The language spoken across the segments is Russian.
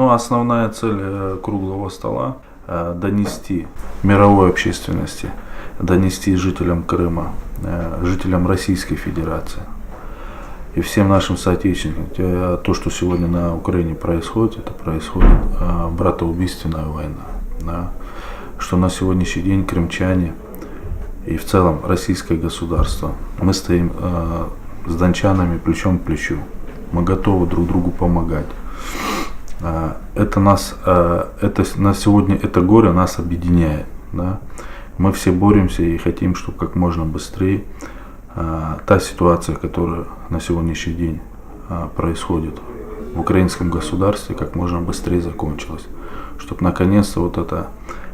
Но основная цель круглого стола – донести мировой общественности, донести жителям Крыма, жителям Российской Федерации и всем нашим соотечественникам то, что сегодня на Украине происходит, это происходит братоубийственная война. Да? Что на сегодняшний день крымчане и в целом российское государство, мы стоим с дончанами плечом к плечу, мы готовы друг другу помогать. Это нас на сегодня, это горе нас объединяет. Да? Мы все боремся и хотим, чтобы как можно быстрее та ситуация, которая на сегодняшний день происходит в украинском государстве, как можно быстрее закончилась. Чтобы наконец-то вот эта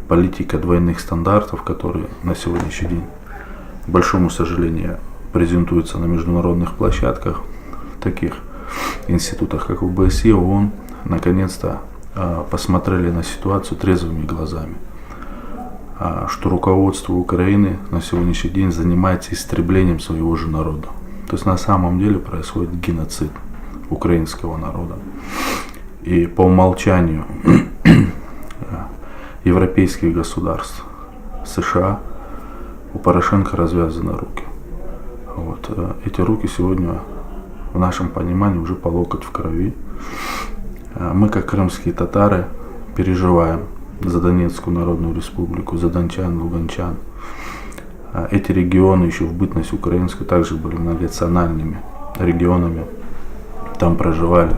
политика двойных стандартов, которая на сегодняшний день, к большому сожалению, презентуется на международных площадках, таких институтах, как ОБСЕ, ООН, наконец-то посмотрели на ситуацию трезвыми глазами. Что руководство Украины на сегодняшний день занимается истреблением своего же народа. То есть на самом деле происходит геноцид украинского народа. И по умолчанию европейских государств, США, у Порошенко развязаны руки. Вот. Эти руки сегодня в нашем понимании уже по локоть в крови. Мы, как крымские татары, переживаем за Донецкую Народную Республику, за дончан, луганчан. Эти регионы еще в бытность украинской также были многонациональными регионами. Там проживают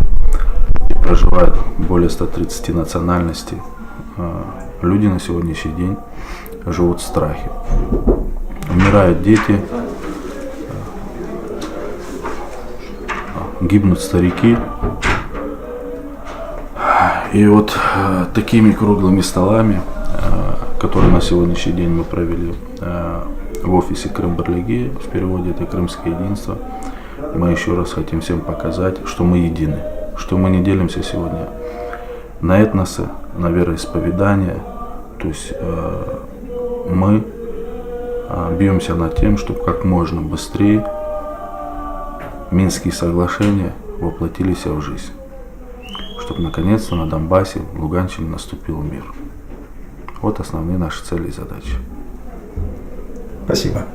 более 130 национальностей. Люди на сегодняшний день живут в страхе. Умирают дети, гибнут старики. И вот такими круглыми столами, которые на сегодняшний день мы провели в офисе Крым-Барлиги, в переводе это Крымское единство, мы еще раз хотим всем показать, что мы едины, что мы не делимся сегодня на этносы, на вероисповедания. То есть мы бьемся над тем, чтобы как можно быстрее Минские соглашения воплотились в жизнь. Чтобы наконец-то на Донбассе, в Луганщине наступил мир. Вот основные наши цели и задачи. Спасибо.